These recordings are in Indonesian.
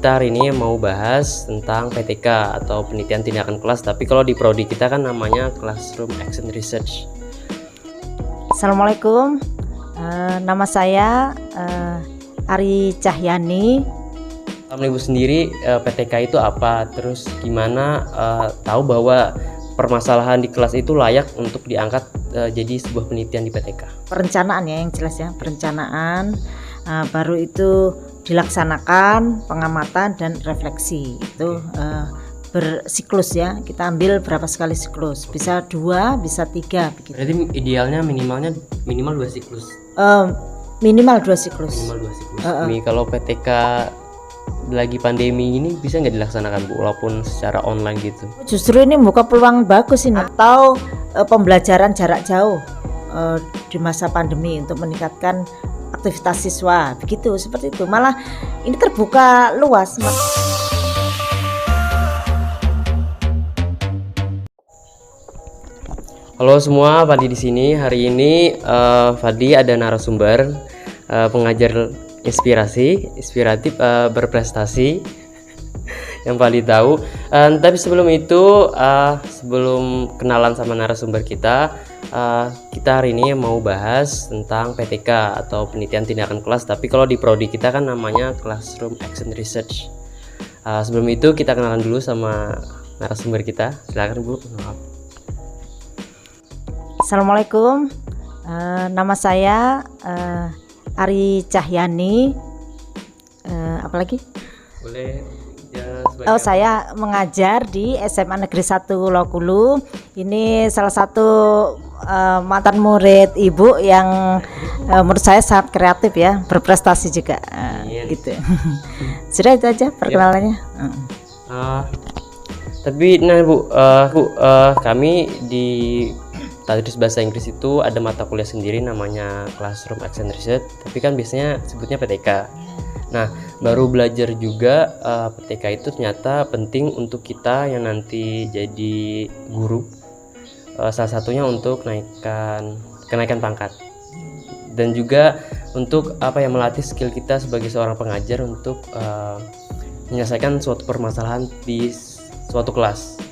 Kita hari ini mau bahas tentang PTK atau penelitian tindakan kelas, tapi kalau di prodi kita kan namanya Classroom Action Research. Assalamualaikum, nama saya Ari Cahyani. Ibu sendiri, PTK itu apa? Terus gimana tahu bahwa permasalahan di kelas itu layak untuk diangkat jadi sebuah penelitian di PTK? Perencanaan ya, yang jelas ya, perencanaan, baru itu dilaksanakan pengamatan dan refleksi. Itu bersiklus ya, kita ambil berapa sekali siklus, bisa 2, bisa 3 begitu. Berarti idealnya minimal 2 siklus. Minimal 2 siklus. Kalau PTK lagi pandemi ini bisa nggak dilaksanakan Bu, walaupun secara online gitu? Justru ini membuka peluang bagus ini. Atau pembelajaran jarak jauh di masa pandemi untuk meningkatkan aktivitas siswa, begitu, seperti itu. Malah ini terbuka luas. Halo semua, Fadli di sini. Hari ini Fadli ada narasumber, pengajar inspiratif, berprestasi yang Fadli tahu. Tapi sebelum itu, sebelum kenalan sama narasumber kita hari ini mau bahas tentang PTK atau penelitian tindakan kelas, tapi kalau di prodi kita kan namanya Classroom Action Research. Sebelum itu kita kenalan dulu sama narasumber kita. Silakan Bu. Assalamualaikum, nama saya Ari Cahyani. Apalagi? Boleh. Saya mengajar di SMA Negeri 1 Lokulu. Ini salah satu mantan murid Ibu yang menurut saya sangat kreatif ya, berprestasi juga. Gitu. Sudah itu aja perkenalannya. Tapi Bu, kami di Tadris Bahasa Inggris itu ada mata kuliah sendiri namanya Classroom Action Research, tapi kan biasanya sebutnya PTK. Nah, baru belajar juga PTK itu ternyata penting untuk kita yang nanti jadi guru. Salah satunya untuk kenaikan pangkat. Dan juga untuk melatih skill kita sebagai seorang pengajar untuk menyelesaikan suatu permasalahan di suatu kelas.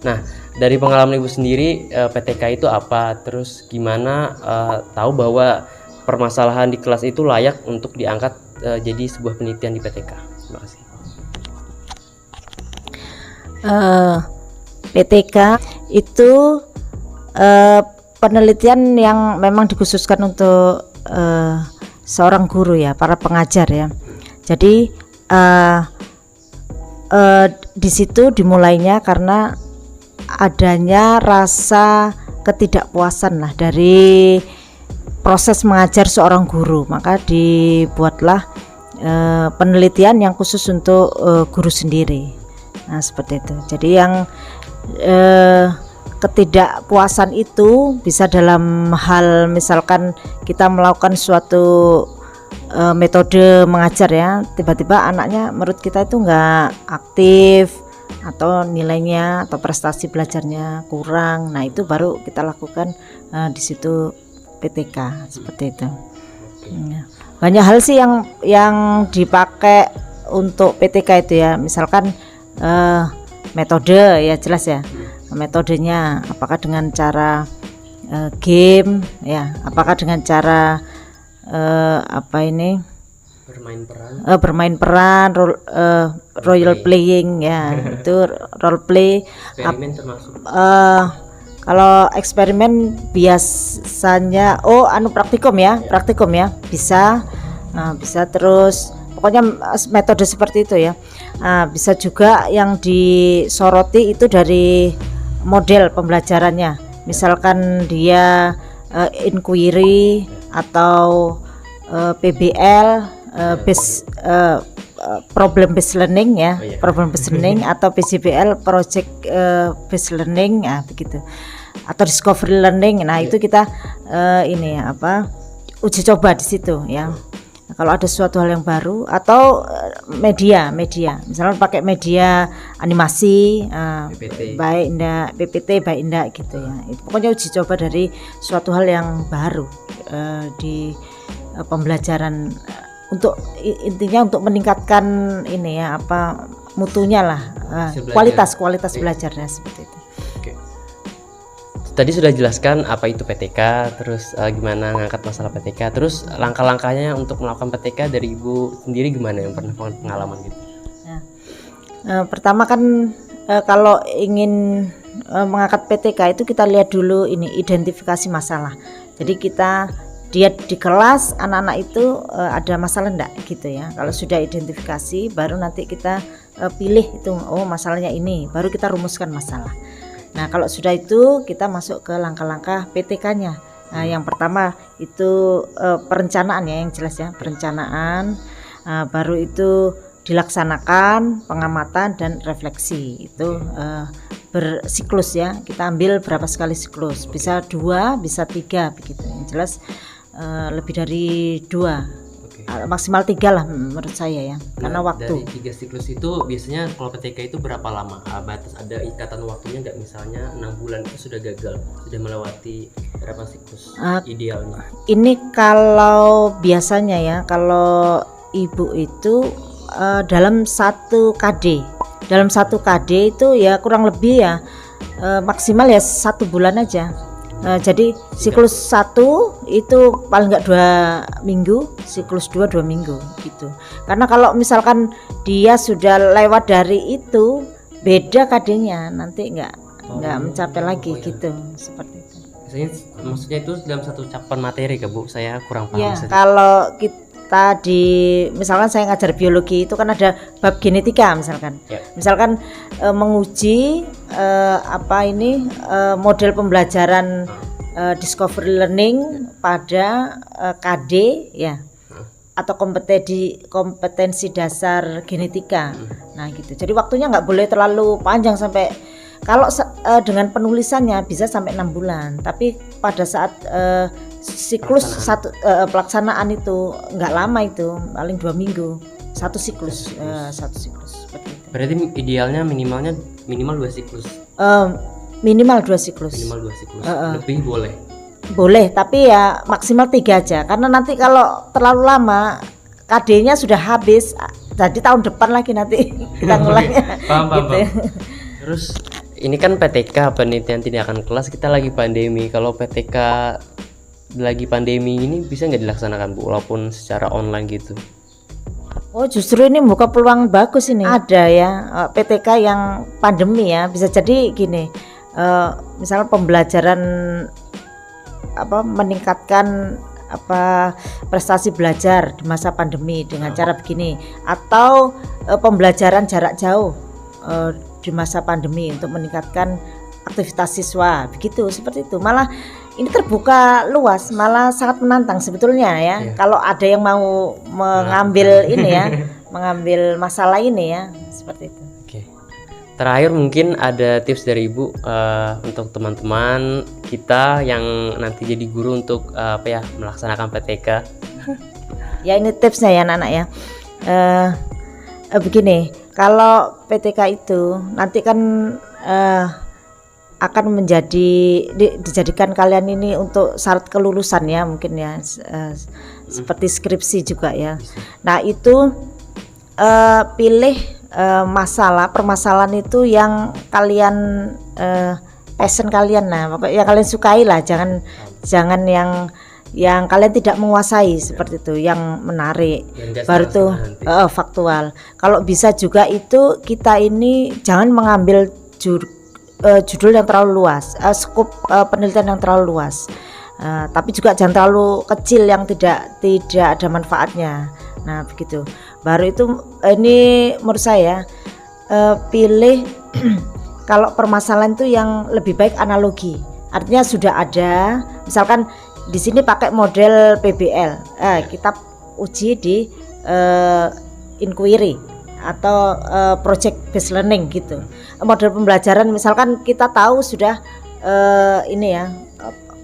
Nah, dari pengalaman Ibu sendiri, PTK itu apa? Terus gimana tahu bahwa permasalahan di kelas itu layak untuk diangkat jadi sebuah penelitian di PTK? Terima kasih. PTK itu penelitian yang memang dikhususkan untuk seorang guru ya, para pengajar ya. Jadi di situ dimulainya karena adanya rasa ketidakpuasan lah dari proses mengajar seorang guru, maka dibuatlah penelitian yang khusus untuk guru sendiri. Nah, seperti itu. Jadi yang ketidakpuasan itu bisa dalam hal misalkan kita melakukan suatu metode mengajar ya, tiba-tiba anaknya menurut kita itu nggak aktif atau nilainya atau prestasi belajarnya kurang. Nah, itu baru kita lakukan di situ PTK seperti itu. Banyak hal sih yang dipakai untuk PTK itu ya, misalkan metode ya, jelas ya, metodenya apakah dengan cara game ya, apakah dengan cara bermain peran role playing ya, itu role play. Eksperimen termasuk. Kalau eksperimen biasanya praktikum ya bisa. Bisa terus pokoknya metode seperti itu ya. Bisa juga yang disoroti itu dari model pembelajarannya, misalkan dia inquiry atau PBL, problem based learning ya, problem based learning atau PJBL, project based learning, begitu, atau discovery learning. Nah, itu kita uji coba di situ ya. Nah, kalau ada suatu hal yang baru atau media, misalnya pakai media animasi, PPT. Baik enggak, PPT baik enggak gitu ya. Itu pokoknya uji coba dari suatu hal yang baru di pembelajaran untuk intinya untuk meningkatkan ini ya apa mutunya lah, Hasil belajar. kualitas Iya. belajarnya seperti itu. Oke. Tadi sudah jelaskan apa itu PTK, terus gimana ngangkat masalah PTK, terus langkah-langkahnya untuk melakukan PTK dari Ibu sendiri gimana yang pernah pengalaman gitu? Pertama kan kalau ingin mengangkat PTK itu kita lihat dulu ini identifikasi masalah. Jadi dia di kelas anak-anak itu ada masalah enggak gitu ya. Kalau sudah identifikasi baru nanti kita pilih itu, oh masalahnya ini, baru kita rumuskan masalah. Nah kalau sudah itu kita masuk ke langkah-langkah PTK-nya. Nah yang pertama itu perencanaan ya, yang jelas ya, perencanaan. Baru itu dilaksanakan pengamatan dan refleksi itu bersiklus ya, kita ambil berapa sekali siklus, bisa 2 bisa 3 begitu, yang jelas lebih dari 2 maksimal 3 lah menurut saya ya, karena waktu. Dari 3 siklus itu biasanya kalau PTK itu berapa lama? Batas ada ikatan waktunya nggak, misalnya 6 bulan itu sudah gagal, sudah melewati berapa siklus idealnya? Ini kalau biasanya ya, kalau ibu itu dalam 1 KD itu ya kurang lebih ya maksimal ya 1 bulan aja. Jadi siklus 1 itu paling nggak 2 minggu, siklus 2 minggu gitu. Karena kalau misalkan dia sudah lewat dari itu beda KD-nya, nanti nggak mencapai lagi gitu, seperti itu. Maksudnya itu dalam satu cakupan materi ke Bu, saya kurang paham. Ya, kalau kita misalkan saya ngajar biologi itu kan ada bab genetika misalkan. Ya. Misalkan menguji model pembelajaran discovery learning pada KD ya, atau kompetensi dasar genetika. Nah gitu. Jadi waktunya nggak boleh terlalu panjang, sampai kalau dengan penulisannya bisa sampai 6 bulan. Tapi pada saat siklus pelaksanaan itu nggak lama, itu paling 2 minggu satu siklus. Seperti itu. Berarti idealnya minimal 2 siklus. Minimal 2 siklus. Lebih boleh, tapi ya maksimal 3 aja, karena nanti kalau terlalu lama KD-nya sudah habis, jadi tahun depan lagi nanti kita ngulangnya. Paham. Gitu. Terus ini kan PTK, penelitian tindakan kelas, kita lagi pandemi. Kalau PTK lagi pandemi ini bisa nggak dilaksanakan Bu, walaupun secara online gitu? Oh justru ini buka peluang bagus ini. Ada ya PTK yang pandemi ya, bisa jadi gini, misalnya pembelajaran meningkatkan prestasi belajar di masa pandemi dengan cara begini, atau pembelajaran jarak jauh di masa pandemi untuk meningkatkan aktivitas siswa, begitu, seperti itu. Malah ini terbuka luas, malah sangat menantang sebetulnya ya. Kalau ada yang mau mengambil ini ya, mengambil masalah ini ya, seperti itu. Oke. Terakhir mungkin ada tips dari Ibu untuk teman-teman kita yang nanti jadi guru untuk melaksanakan PTK. Ya ini tipsnya ya anak-anak ya. Begini, kalau PTK itu nanti kan akan dijadikan kalian ini untuk syarat kelulusan ya, mungkin ya, seperti skripsi juga ya. Nah itu pilih permasalahan itu yang kalian passion kalian, nah pokoknya yang kalian sukai lah, jangan yang kalian tidak menguasai, seperti itu, yang menarik. Baru tuh faktual. Kalau bisa juga itu kita ini jangan mengambil judul yang terlalu luas, skop penelitian yang terlalu luas, tapi juga jangan terlalu kecil yang tidak ada manfaatnya. Nah begitu. Baru itu ini menurut saya pilih kalau permasalahan itu yang lebih baik analogi. Artinya sudah ada, misalkan di sini pakai model PBL, kita uji di inquiry atau project based learning gitu. Model pembelajaran misalkan kita tahu sudah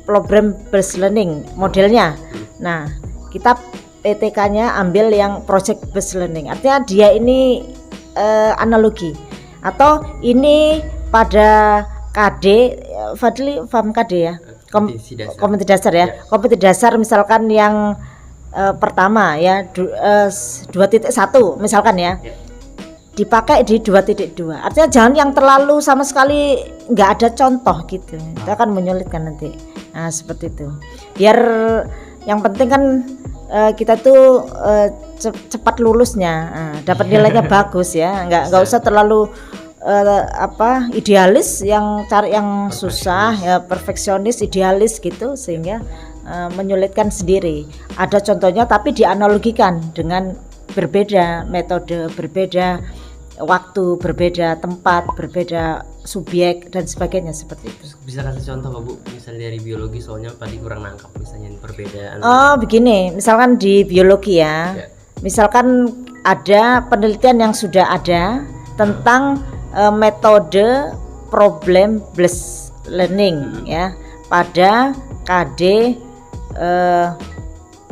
program based learning modelnya. Nah, kita PTK-nya ambil yang project based learning. Artinya dia ini analogi, atau ini pada KD, Fadli paham KD ya? Kompetensi dasar ya. Kompetensi dasar misalkan yang pertama ya 2.1 misalkan ya. Ya. Dipakai di 2.2. Artinya jangan yang terlalu sama sekali nggak ada contoh gitu. Itu akan menyulitkan nanti. Nah, seperti itu. Biar yang penting kan kita tuh cepat lulusnya, dapat nilainya bagus ya. Nggak usah terlalu idealis, yang cari yang susah ya, perfeksionis, idealis gitu sehingga menyulitkan sendiri. Ada contohnya tapi dianalogikan dengan berbeda metode, berbeda waktu, berbeda tempat, berbeda subjek dan sebagainya seperti itu. Bisa kasih contoh nggak Bu? Misalnya dari biologi, soalnya tadi kurang nangkap misalnya perbedaan. Oh begini, misalkan di biologi ya. Misalkan ada penelitian yang sudah ada tentang metode problem based learning ya pada KD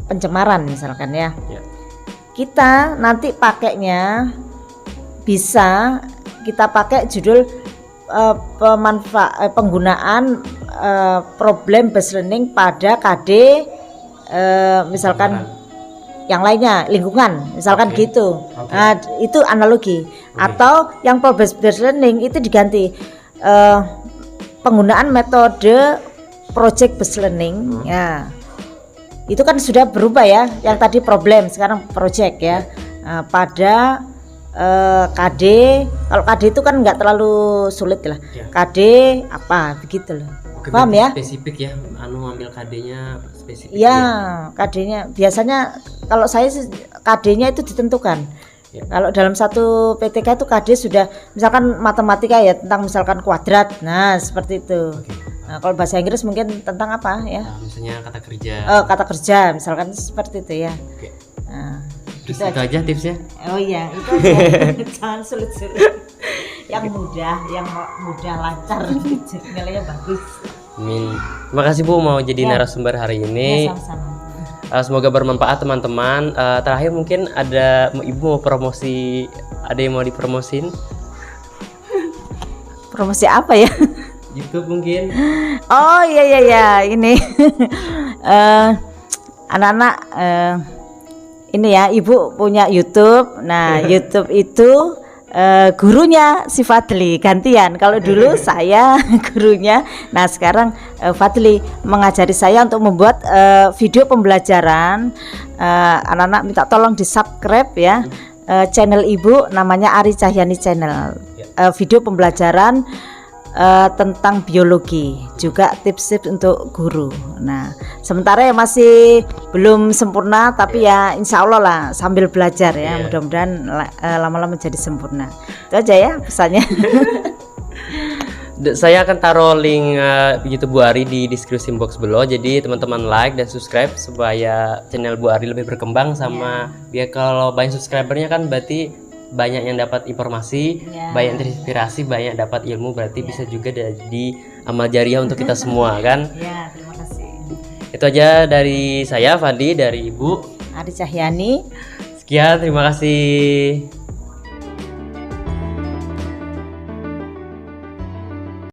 pencemaran misalkan ya. Kita nanti pakainya bisa kita pakai judul penggunaan problem based learning pada KD misalkan yang lainnya lingkungan misalkan gitu. Nah, itu analogi. Atau yang problem based learning itu diganti penggunaan metode project based learning ya. Itu kan sudah berubah ya, yang tadi problem sekarang project ya. Pada KD, kalau KD itu kan nggak terlalu sulit lah. KD apa begitu loh. Paham ya? Spesifik ya, ambil KD-nya spesifik. Ya, KD-nya biasanya kalau saya KD-nya itu ditentukan. Kalau dalam satu PTK itu KD sudah misalkan matematika ya tentang misalkan kuadrat. Nah, seperti itu. Nah, kalau bahasa Inggris mungkin tentang apa ya? Misalnya kata kerja. Kata kerja misalkan seperti itu ya. Nah, itu aja tipsnya. Oh iya, itu aja. Jangan sulit-sulit. Yang mudah lancar, nilainya bagus. Amin. Terima kasih Bu mau jadi narasumber hari ini. Ya, sama-sama. Semoga bermanfaat teman-teman. Terakhir mungkin ada Ibu mau promosi, ada yang mau dipromosin? Promosi apa ya? YouTube mungkin. Oh iya ini anak-anak ini ya, Ibu punya YouTube. Nah, YouTube itu gurunya si Fadli gantian. Kalau dulu saya gurunya. Nah, sekarang Fadli mengajari saya untuk membuat video pembelajaran. Anak-anak minta tolong di-subscribe ya. Channel Ibu namanya Ari Cahyani Channel. Video pembelajaran tentang biologi, juga tips-tips untuk guru. Nah, sementara ya masih belum sempurna, tapi ya insya Allah lah sambil belajar ya, mudah-mudahan lama-lama menjadi sempurna. Itu aja ya pesannya. Saya akan taruh link YouTube Bu Ari di description box below. Jadi teman-teman like dan subscribe supaya channel Bu Ari lebih berkembang sama biar kalau banyak subscribernya kan berarti banyak yang dapat informasi, banyak terinspirasi, banyak dapat ilmu, berarti bisa juga jadi amal jariah untuk kita semua kan? Ya, terima kasih. Itu aja dari saya Fadi, dari Ibu Ari Cahyani. Sekian, terima kasih.